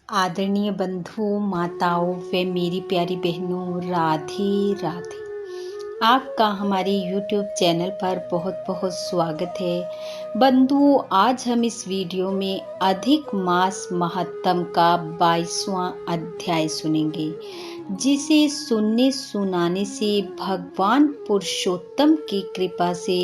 आदरणीय बंधुओं, माताओं व मेरी प्यारी बहनों, राधे राधे। आपका हमारे YouTube चैनल पर बहुत बहुत स्वागत है। बंधुओं, आज हम इस वीडियो में अधिक मास महत्तम का 22वां अध्याय सुनेंगे, जिसे सुनने सुनाने से भगवान पुरुषोत्तम की कृपा से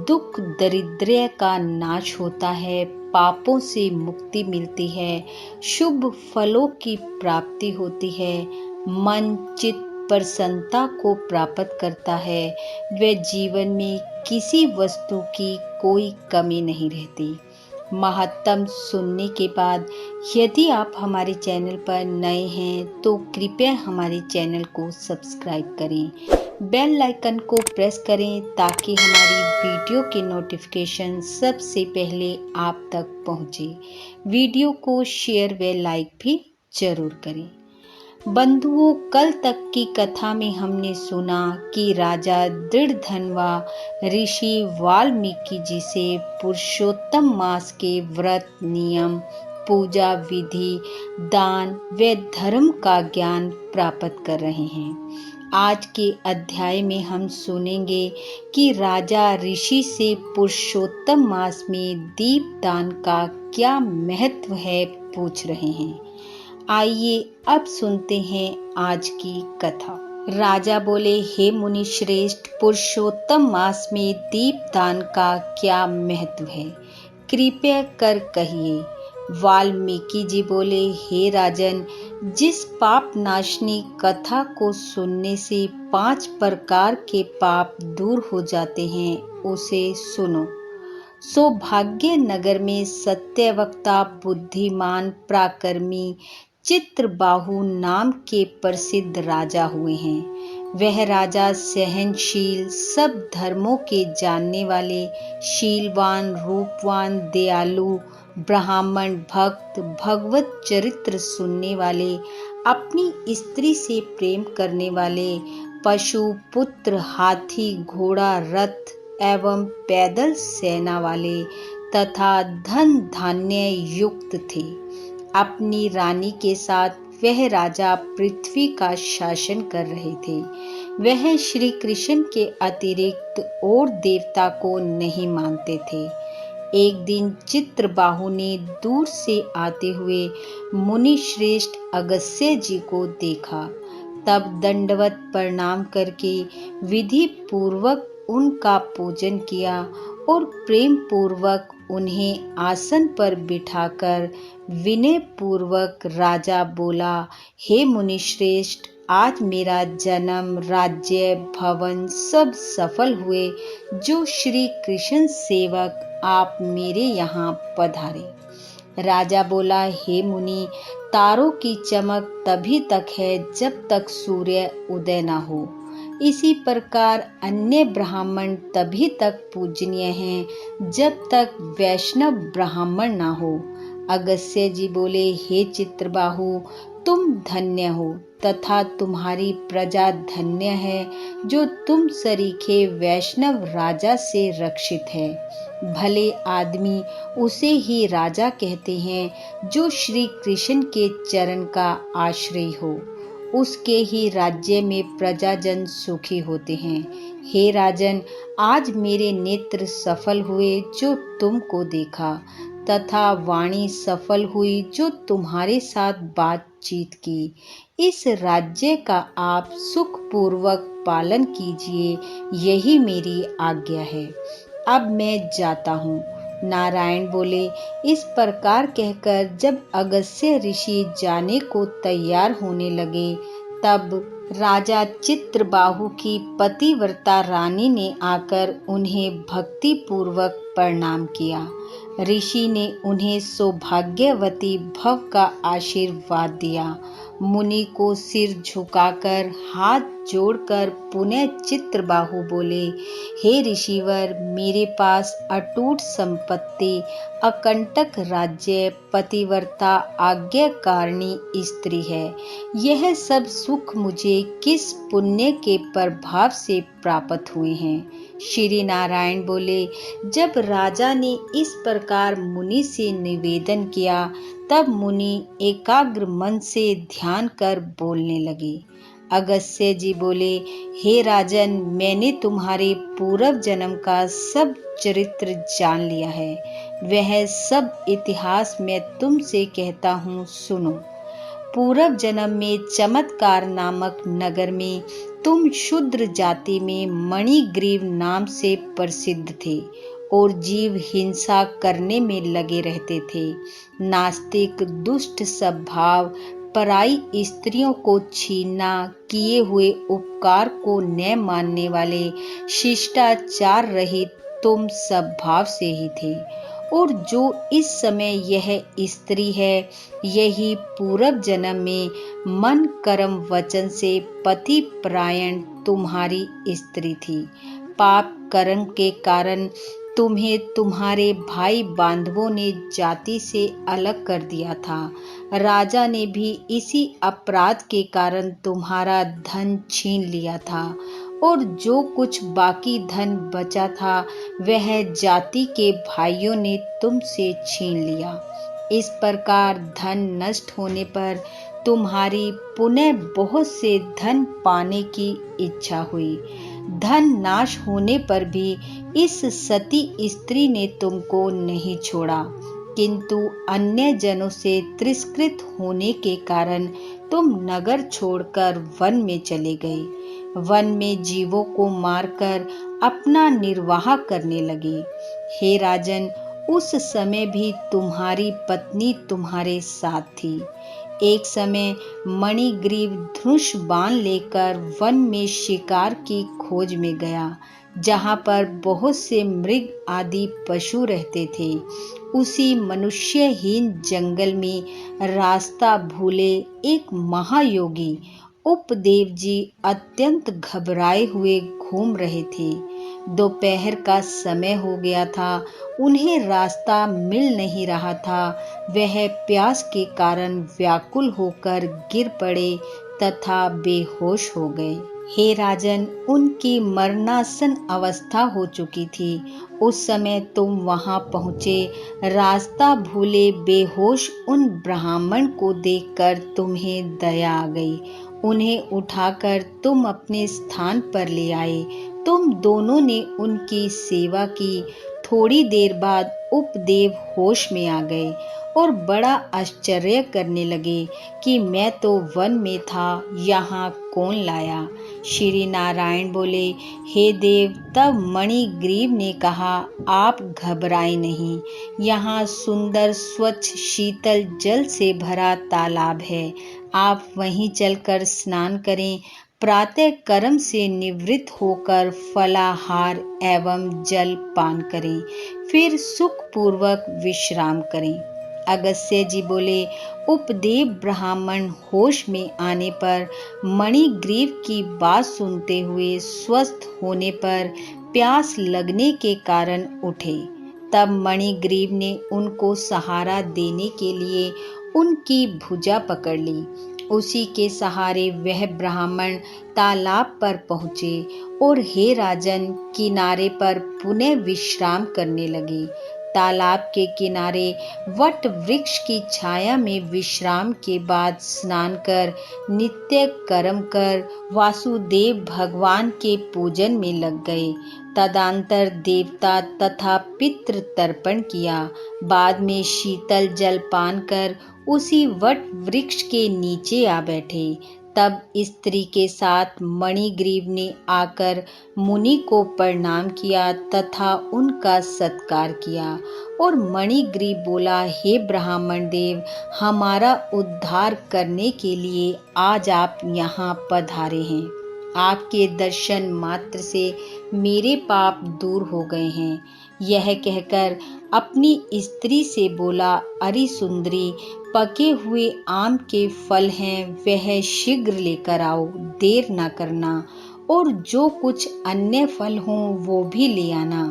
दुख दरिद्र का नाश होता है, पापों से मुक्ति मिलती है, शुभ फलों की प्राप्ति होती है, मन चित्त प्रसन्नता को प्राप्त करता है, व जीवन में किसी वस्तु की कोई कमी नहीं रहती। महत्तम सुनने के बाद यदि आप हमारे चैनल पर नए हैं तो कृपया हमारे चैनल को सब्सक्राइब करें, बेल आइकन को प्रेस करें ताकि हमारी वीडियो की नोटिफिकेशन सबसे पहले आप तक पहुंचे। वीडियो को शेयर व लाइक भी जरूर करें। बंधुओं, कल तक की कथा में हमने सुना कि राजा दृढ़धनवा ऋषि वाल्मीकि जी से पुरुषोत्तम मास के व्रत, नियम, पूजा विधि, दान व धर्म का ज्ञान प्राप्त कर रहे हैं। आज के अध्याय में हम सुनेंगे कि राजा ऋषि से पुरुषोत्तम मास में दीपदान का क्या महत्व है पूछ रहे हैं। आइए अब सुनते हैं आज की कथा। राजा बोले, हे मुनि श्रेष्ठ, पुरुषोत्तम मास में दीपदान का क्या महत्व है, कृपया कर कहिए। वाल्मीकि जी बोले, हे राजन, जिस पाप नाशनी कथा को सुनने से 5 प्रकार के पाप दूर हो जाते हैं, उसे सुनो। सौभाग्य नगर में सत्यवक्ता, बुद्धिमान, पराक्रमी चित्रबाहु नाम के प्रसिद्ध राजा हुए हैं। वह राजा सहनशील, सब धर्मों के जानने वाले, शीलवान, रूपवान, दयालु, ब्राह्मण, भक्त, भगवत चरित्र सुनने वाले, अपनी स्त्री से प्रेम करने वाले, पशु, पुत्र, हाथी, घोड़ा, रथ एवं पैदल सेना वाले तथा धन धान्य युक्त थे। अपनी रानी के साथ वह राजा पृथ्वी का शासन कर रहे थे। वह श्री कृष्ण के अतिरिक्त और देवता को नहीं मानते थे। एक दिन चित्रबाहु ने दूर से आते हुए मुनि श्रेष्ठ अगस्त्य जी को देखा। तब दंडवत प्रणाम करके विधि पूर्वक उनका पूजन किया और प्रेम पूर्वक उन्हें आसन पर बिठाकर विनय पूर्वक राजा बोला, हे मुनि श्रेष्ठ, आज मेरा जन्म, राज्य, भवन सब सफल हुए, जो श्री कृष्ण सेवक आप मेरे यहाँ पधारे। राजा बोला, हे मुनि, तारों की चमक तभी तक है जब तक सूर्य उदय न हो। इसी प्रकार अन्य ब्राह्मण तभी तक पूजनीय हैं जब तक वैष्णव ब्राह्मण ना हो। अगस्त्य जी बोले, हे चित्रबाहु, तुम धन्य हो तथा तुम्हारी प्रजा धन्य है, जो तुम सरीखे वैष्णव राजा से रक्षित है। भले आदमी उसे ही राजा कहते हैं जो श्री कृष्ण के चरण का आश्रय हो। उसके ही राज्य में प्रजाजन सुखी होते हैं। हे राजन, आज मेरे नेत्र सफल हुए जो तुमको देखा, तथा वाणी सफल हुई जो तुम्हारे साथ बातचीत की। इस राज्य का आप सुखपूर्वक पालन कीजिए, यही मेरी आज्ञा है। अब मैं जाता हूँ। नारायण बोले। इस प्रकार कहकर जब अगस्त्य ऋषि जाने को तैयार होने लगे, तब राजा चित्रबाहु की पतिव्रता रानी ने आकर उन्हें भक्ति पूर्वक प्रणाम किया। ऋषि ने उन्हें सौभाग्यवती भव का आशीर्वाद दिया। मुनि को सिर झुकाकर हाथ जोड़कर पुनः चित्रबाहु बोले, हे ऋषिवर, मेरे पास अटूट संपत्ति, अकंटक राज्य, पतिव्रता, आज्ञाकारिणी स्त्री है। यह सब सुख मुझे किस पुण्य के प्रभाव से प्राप्त हुए हैं? श्री नारायण बोले, जब राजा ने इस प्रकार मुनि से निवेदन किया, तब मुनि एकाग्र मन से ध्यान कर बोलने लगे। अगस्त्य जी बोले, हे राजन, मैंने तुम्हारे पूर्व जन्म का सब चरित्र जान लिया है। वह सब इतिहास मैं तुमसे कहता हूँ, सुनो। पूर्व जन्म में चमत्कार नामक नगर में तुम शूद्र जाति में मणिग्रीव नाम से प्रसिद्ध थे और जीव हिंसा करने में लगे रहते थे। नास्तिक, दुष्ट स्वभाव, पराई स्त्रियों को छीनना, किए हुए उपकार को न मानने वाले, शिष्टाचार रहित तुम स्वभाव से ही थे। और जो इस समय यह स्त्री है, यही पूर्व जन्म में मन कर्म वचन से पति परायण तुम्हारी स्त्री थी। पाप कर्म के कारण तुम्हें तुम्हारे भाई बांधवों ने जाति से अलग कर दिया था। राजा ने भी इसी अपराध के कारण तुम्हारा धन छीन लिया था, और जो कुछ बाकी धन बचा था वह जाति के भाइयों ने तुमसे छीन लिया। इस प्रकार धन नष्ट होने पर तुम्हारी पुनः बहुत से धन पाने की इच्छा हुई। धन नाश होने पर भी इस सती स्त्री ने तुमको नहीं छोड़ा, किंतु अन्य जनों से तिरस्कृत होने के कारण तुम नगर छोड़कर वन में चले गए। वन में जीवों को मारकर अपना निर्वाह करने लगे। हे राजन, उस समय भी तुम्हारी पत्नी तुम्हारे साथ थी। एक समय मणिग्रीव धनुष बाण लेकर वन में शिकार की खोज में गया, जहाँ पर बहुत से मृग आदि पशु रहते थे। उसी मनुष्यहीन जंगल में रास्ता भूले एक महायोगी उपदेव जी अत्यंत घबराए हुए घूम रहे थे। दोपहर का समय हो गया था, उन्हें रास्ता मिल नहीं रहा था। वह प्यास के कारण व्याकुल होकर गिर पड़े तथा बेहोश हो गए। हे राजन, उनकी मरणासन अवस्था हो चुकी थी। उस समय तुम वहां पहुंचे। रास्ता भूले बेहोश उन ब्राह्मण को देखकर तुम्हें दया आ गई। उन्हें उठाकर तुम अपने स्थान पर ले आए। तुम दोनों ने उनकी सेवा की। थोड़ी देर बाद उपदेव होश में आ गए और बड़ा आश्चर्य करने लगे कि मैं तो वन में था, यहाँ कौन लाया? श्री नारायण बोले, हे देव, तब मणिग्रीव ने कहा, आप घबराएं नहीं। यहाँ सुंदर स्वच्छ शीतल जल से भरा तालाब है। आप वहीं चलकर स्नान करें। प्रातः कर्म से निवृत्त होकर फलाहार एवं जल पान करें, फिर सुखपूर्वक विश्राम करें। अगस्त्य जी बोले, उपदेव ब्राह्मण होश में आने पर मणिग्रीव की बात सुनते हुए स्वस्थ होने पर प्यास लगने के कारण उठे। तब मणिग्रीव ने उनको सहारा देने के लिए उनकी भुजा पकड़ ली। उसी के सहारे वह ब्राह्मण तालाब पर पहुँचे और हे राजन, किनारे पर पुनः विश्राम करने लगे। तालाब के किनारे वट वृक्ष की छाया में विश्राम के बाद स्नान कर, नित्य कर्म कर, वासुदेव भगवान के पूजन में लग गए। तदंतर देवता तथा पितृ तर्पण किया। बाद में शीतल जल पान कर उसी वट वृक्ष के नीचे आ बैठे। तब स्त्री के साथ मणिग्रीव ने आकर मुनि को प्रणाम किया तथा उनका सत्कार किया। और मणिग्रीव बोला, हे ब्राह्मण देव, हमारा उद्धार करने के लिए आज आप यहाँ पधारे हैं। आपके दर्शन मात्र से मेरे पाप दूर हो गए हैं। यह कहकर अपनी स्त्री से बोला, अरे सुंदरी, पके हुए आम के फल हैं वह शीघ्र लेकर आओ, देर ना करना, और जो कुछ अन्य फल हों वो भी ले आना।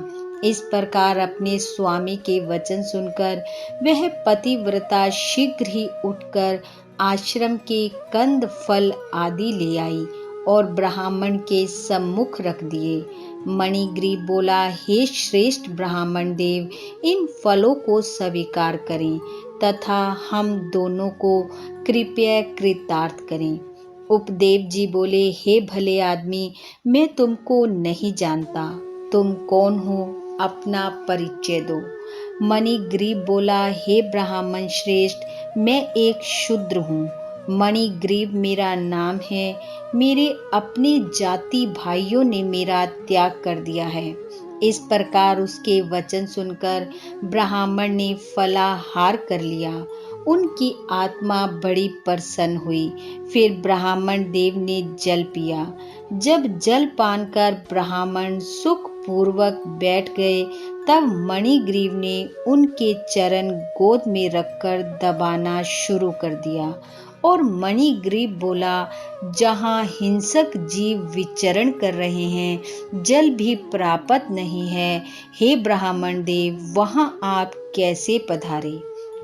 इस प्रकार अपने स्वामी के वचन सुनकर वह पतिव्रता शीघ्र ही उठकर आश्रम के कंद फल आदि ले आई और ब्राह्मण के सम्मुख रख दिए। मणिग्रीव बोला, हे श्रेष्ठ ब्राह्मण देव, इन फलों को स्वीकार करें तथा हम दोनों को कृपया कृतार्थ करें। उपदेव जी बोले, हे भले आदमी, मैं तुमको नहीं जानता, तुम कौन हो, अपना परिचय दो। मणिग्रीव बोला, हे ब्राह्मण श्रेष्ठ, मैं एक शूद्र हूँ। मणिग्रीव मेरा नाम है। मेरे अपने जाति भाइयों ने मेरा त्याग कर दिया है। इस प्रकार उसके वचन सुनकर ब्राह्मण ने फलाहार कर लिया। उनकी आत्मा बड़ी प्रसन्न हुई। फिर ब्राह्मण देव ने जल पिया। जब जल पान कर ब्राह्मण सुख पूर्वक बैठ गए, तब मणिग्रीव ने उनके चरण गोद में रखकर दबाना शुरू कर दिया और मणिग्रीव बोला, जहाँ हिंसक जीव विचरण कर रहे हैं, जल भी प्राप्त नहीं है, हे ब्राह्मण देव, वहाँ आप कैसे पधारे?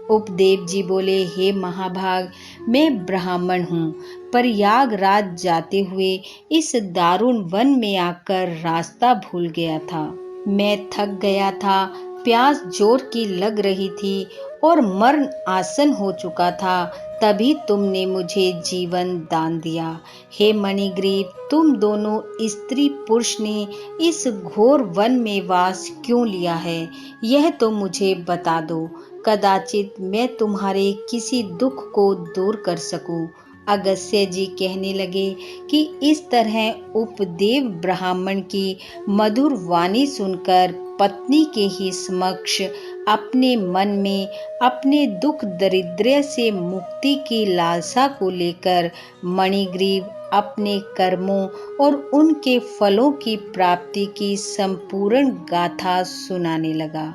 उपदेव जी बोले, हे महाभाग, मैं ब्राह्मण हूँ, पर यागराज जाते हुए इस दारुण वन में आकर रास्ता भूल गया था। मैं थक गया था, प्यास जोर की लग रही थी और मरण आसन हो चुका था, तभी तुमने मुझे जीवन दान दिया। हे मणिग्रीव, तुम दोनों स्त्री पुरुष ने इस घोर वन में वास क्यों लिया है, यह तो मुझे बता दो। कदाचित मैं तुम्हारे किसी दुख को दूर कर सकूं। अगस्त्य जी कहने लगे कि इस तरह उपदेव ब्राह्मण की मधुर वाणी सुनकर पत्नी के ही समक्ष अपने मन में अपने दुख दरिद्र से मुक्ति की लालसा को लेकर मणिग्रीव अपने कर्मों और उनके फलों की प्राप्ति की संपूर्ण गाथा सुनाने लगा।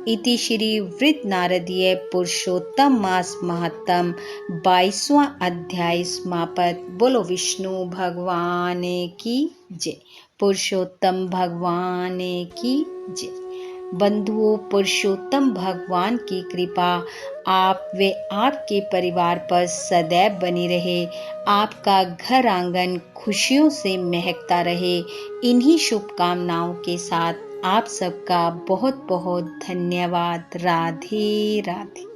इति श्री वृत्त नारदीय पुरुषोत्तम मास महत्तम 22वां अध्याय समाप्त। बोलो विष्णु भगवान की जय। पुरुषोत्तम भगवान की जय। बंधुओं, पुरुषोत्तम भगवान की कृपा आप व आपके परिवार पर सदैव बनी रहे। आपका घर आंगन खुशियों से महकता रहे। इन्हीं शुभकामनाओं के साथ आप सबका बहुत बहुत धन्यवाद। राधे राधे।